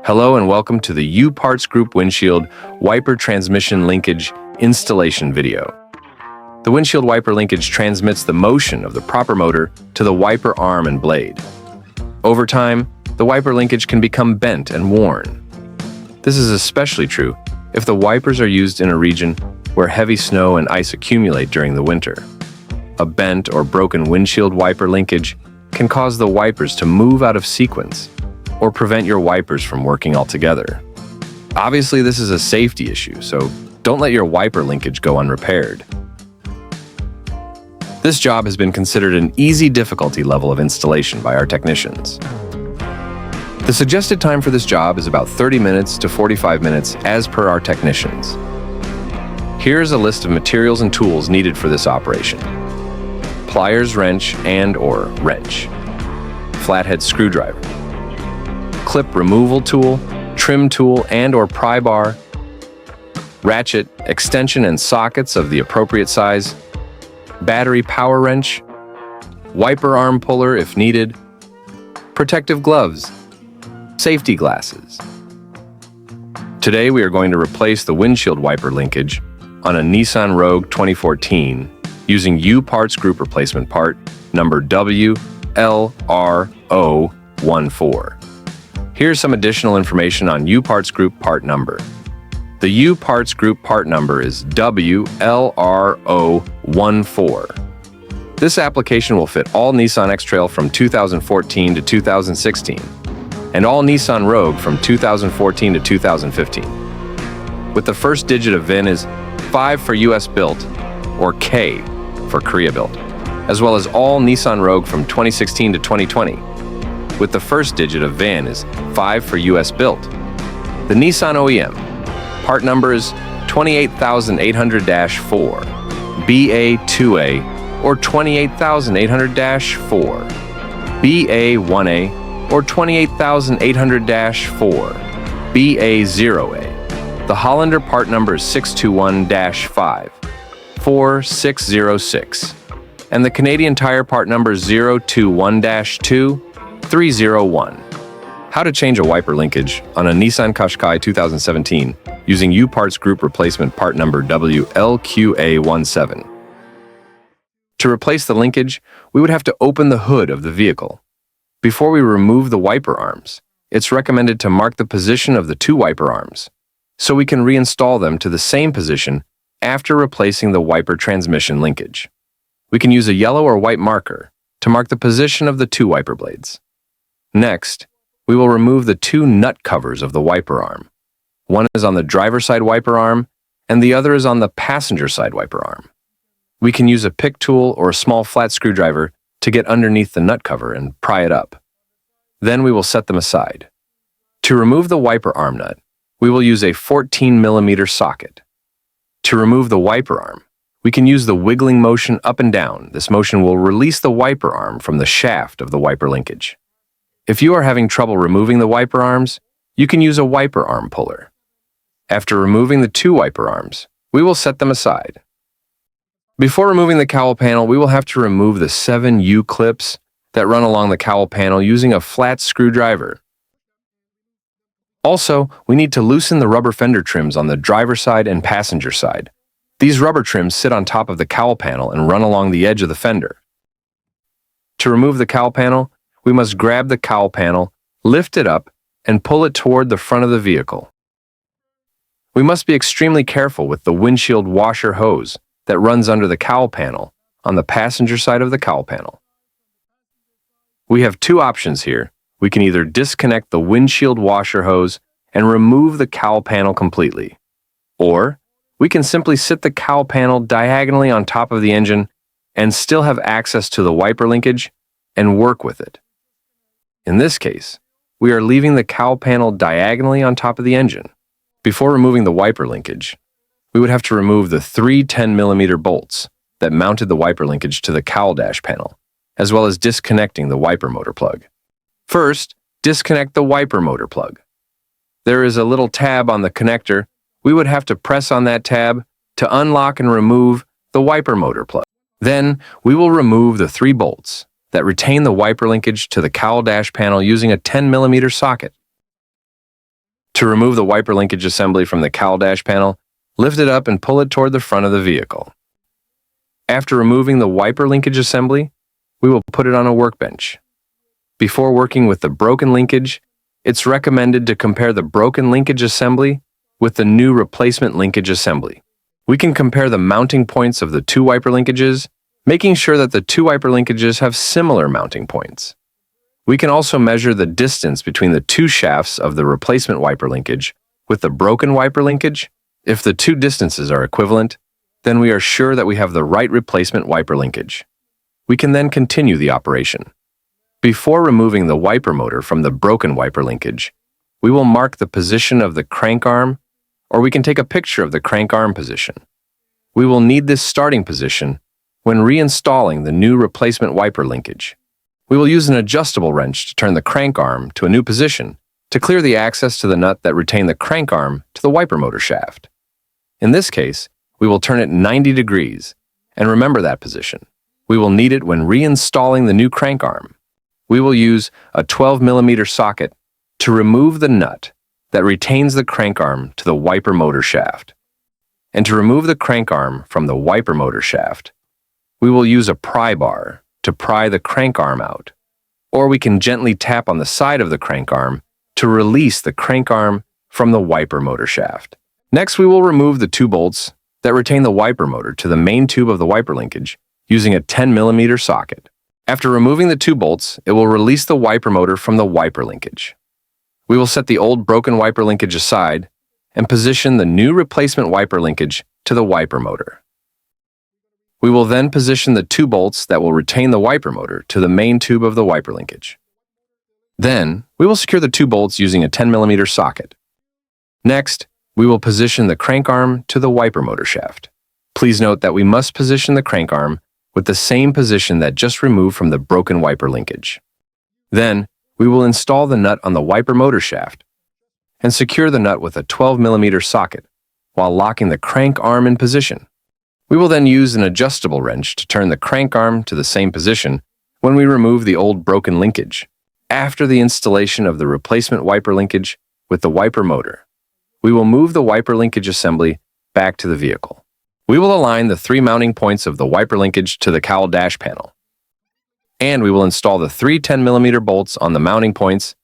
Hello and welcome to the U-Parts Group Windshield Wiper Transmission Linkage installation video. The windshield wiper linkage transmits the motion of the proper motor to the wiper arm and blade. Over time, the wiper linkage can become bent and worn. This is especially true if the wipers are used in a region where heavy snow and ice accumulate during the winter. A bent or broken windshield wiper linkage can cause the wipers to move out of sequence or prevent your wipers from working altogether. Obviously, this is a safety issue, so don't let your wiper linkage go unrepaired. This job has been considered an easy difficulty level of installation by our technicians. The suggested time for this job is about 30 minutes to 45 minutes as per our technicians. Here is a list of materials and tools needed for this operation. Pliers wrench and/or wrench, flathead screwdriver, clip removal tool, trim tool and/or pry bar, ratchet, extension and sockets of the appropriate size, battery power wrench, wiper arm puller if needed, protective gloves, safety glasses. Today we are going to replace the windshield wiper linkage on a Nissan Rogue 2014 using U-Parts Group replacement part number WLRO14. Here's some additional information on U-Parts Group part number. The U-Parts Group part number is WLRO14. This application will fit all Nissan X-Trail from 2014 to 2016 and all Nissan Rogue from 2014 to 2015. With the first digit of VIN is 5 for US built or K for Korea built, as well as all Nissan Rogue from 2016 to 2020. With the first digit of VIN is 5 for US built. The Nissan OEM part number is 28800-4, BA2A or 28800-4, BA1A or 28800-4, BA0A. The Hollander part number is 621-5, 4606, and the Canadian Tire part number is 021-2, 301. How to change a wiper linkage on a Nissan Qashqai 2017 using U-Parts Group replacement part number WLQA17. To replace the linkage, we would have to open the hood of the vehicle. Before we remove the wiper arms, it's recommended to mark the position of the two wiper arms, so we can reinstall them to the same position after replacing the wiper transmission linkage. We can use a yellow or white marker to mark the position of the two wiper blades. Next, we will remove the two nut covers of the wiper arm. One is on the driver's side wiper arm, and the other is on the passenger side wiper arm. We can use a pick tool or a small flat screwdriver to get underneath the nut cover and pry it up. Then we will set them aside. To remove the wiper arm nut, we will use a 14mm socket. To remove the wiper arm, we can use the wiggling motion up and down. This motion will release the wiper arm from the shaft of the wiper linkage. If you are having trouble removing the wiper arms, you can use a wiper arm puller. After removing the two wiper arms, we will set them aside. Before removing the cowl panel, we will have to remove the 7 U-clips that run along the cowl panel using a flat screwdriver. Also, we need to loosen the rubber fender trims on the driver's side and passenger side. These rubber trims sit on top of the cowl panel and run along the edge of the fender. To remove the cowl panel, we must grab the cowl panel, lift it up, and pull it toward the front of the vehicle. We must be extremely careful with the windshield washer hose that runs under the cowl panel on the passenger side of the cowl panel. We have two options here. We can either disconnect the windshield washer hose and remove the cowl panel completely, or we can simply sit the cowl panel diagonally on top of the engine and still have access to the wiper linkage and work with it. In this case, we are leaving the cowl panel diagonally on top of the engine. Before removing the wiper linkage, we would have to remove the 3 10mm bolts that mounted the wiper linkage to the cowl dash panel, as well as disconnecting the wiper motor plug. First, disconnect the wiper motor plug. There is a little tab on the connector. We would have to press on that tab to unlock and remove the wiper motor plug. Then, we will remove the 3 bolts that retain the wiper linkage to the cowl dash panel using a 10mm socket. To remove the wiper linkage assembly from the cowl dash panel, lift it up and pull it toward the front of the vehicle. After removing the wiper linkage assembly, we will put it on a workbench. Before working with the broken linkage, it's recommended to compare the broken linkage assembly with the new replacement linkage assembly. We can compare the mounting points of the two wiper linkages, making sure that the two wiper linkages have similar mounting points. We can also measure the distance between the two shafts of the replacement wiper linkage with the broken wiper linkage. If the two distances are equivalent, then we are sure that we have the right replacement wiper linkage. We can then continue the operation. Before removing the wiper motor from the broken wiper linkage, we will mark the position of the crank arm, or we can take a picture of the crank arm position. We will need this starting position when reinstalling the new replacement wiper linkage. We will use an adjustable wrench to turn the crank arm to a new position to clear the access to the nut that retained the crank arm to the wiper motor shaft. In this case, we will turn it 90 degrees, and remember that position. We will need it when reinstalling the new crank arm. We will use a 12mm socket to remove the nut that retains the crank arm to the wiper motor shaft. And to remove the crank arm from the wiper motor shaft, we will use a pry bar to pry the crank arm out, or we can gently tap on the side of the crank arm to release the crank arm from the wiper motor shaft. Next, we will remove the two bolts that retain the wiper motor to the main tube of the wiper linkage using a 10mm socket. After removing the two bolts, it will release the wiper motor from the wiper linkage. We will set the old broken wiper linkage aside and position the new replacement wiper linkage to the wiper motor. We will then position the two bolts that will retain the wiper motor to the main tube of the wiper linkage. Then, we will secure the two bolts using a 10mm socket. Next, we will position the crank arm to the wiper motor shaft. Please note that we must position the crank arm with the same position that just removed from the broken wiper linkage. Then, we will install the nut on the wiper motor shaft and secure the nut with a 12mm socket while locking the crank arm in position. We will then use an adjustable wrench to turn the crank arm to the same position when we remove the old broken linkage. After the installation of the replacement wiper linkage with the wiper motor, we will move the wiper linkage assembly back to the vehicle. We will align the three mounting points of the wiper linkage to the cowl dash panel, and we will install the three 10mm bolts on the mounting points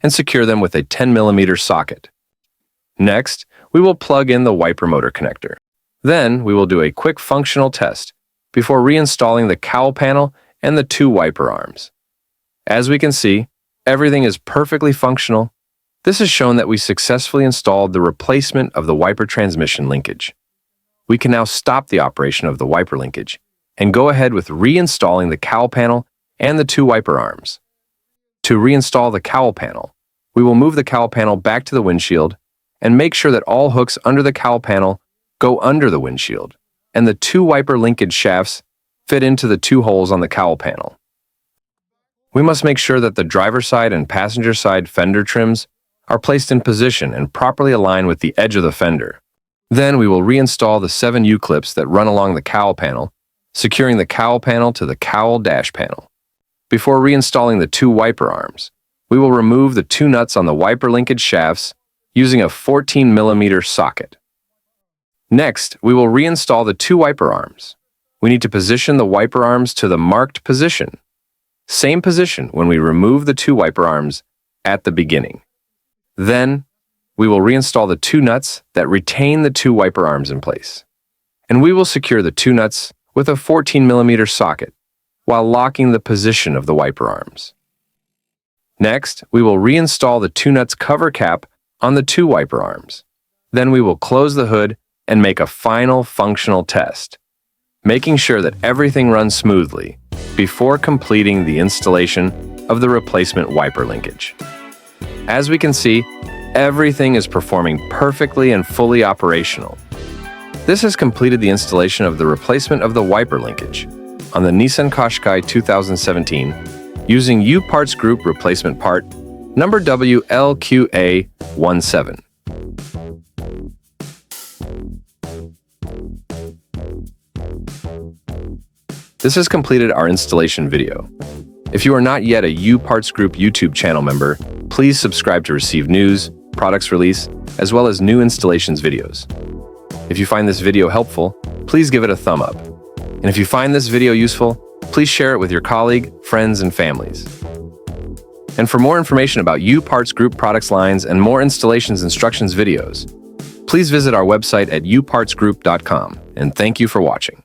and secure them with a 10mm socket. Next, we will plug in the wiper motor connector. Then, we will do a quick functional test before reinstalling the cowl panel and the two wiper arms. As we can see, everything is perfectly functional. This has shown that we successfully installed the replacement of the wiper transmission linkage. We can now stop the operation of the wiper linkage and go ahead with reinstalling the cowl panel and the two wiper arms. To reinstall the cowl panel, we will move the cowl panel back to the windshield and make sure that all hooks under the cowl panel go under the windshield, and the two wiper linkage shafts fit into the two holes on the cowl panel. We must make sure that the driver's side and passenger side fender trims are placed in position and properly aligned with the edge of the fender. Then we will reinstall the 7 U-clips that run along the cowl panel, securing the cowl panel to the cowl dash panel. Before reinstalling the two wiper arms, we will remove the two nuts on the wiper linkage shafts using a 14mm socket. Next, we will reinstall the two wiper arms. We need to position the wiper arms to the marked position. Same position when we remove the two wiper arms at the beginning. Then, we will reinstall the two nuts that retain the two wiper arms in place. And we will secure the two nuts with a 14mm socket while locking the position of the wiper arms. Next, we will reinstall the two nuts cover cap on the two wiper arms. Then we will close the hood and make a final functional test, making sure that everything runs smoothly before completing the installation of the replacement wiper linkage. As we can see, everything is performing perfectly and fully operational. This has completed the installation of the replacement of the wiper linkage on the Nissan Qashqai 2017 using U-Parts Group replacement part number WLQA17. This has completed our installation video. If you are not yet a U-Parts Group YouTube channel member, please subscribe to receive news, products release, as well as new installations videos. If you find this video helpful, please give it a thumb up. And if you find this video useful, please share it with your colleague, friends, and families. And for more information about U-Parts Group products lines and more installations instructions videos, please visit our website at upartsgroup.com, and thank you for watching.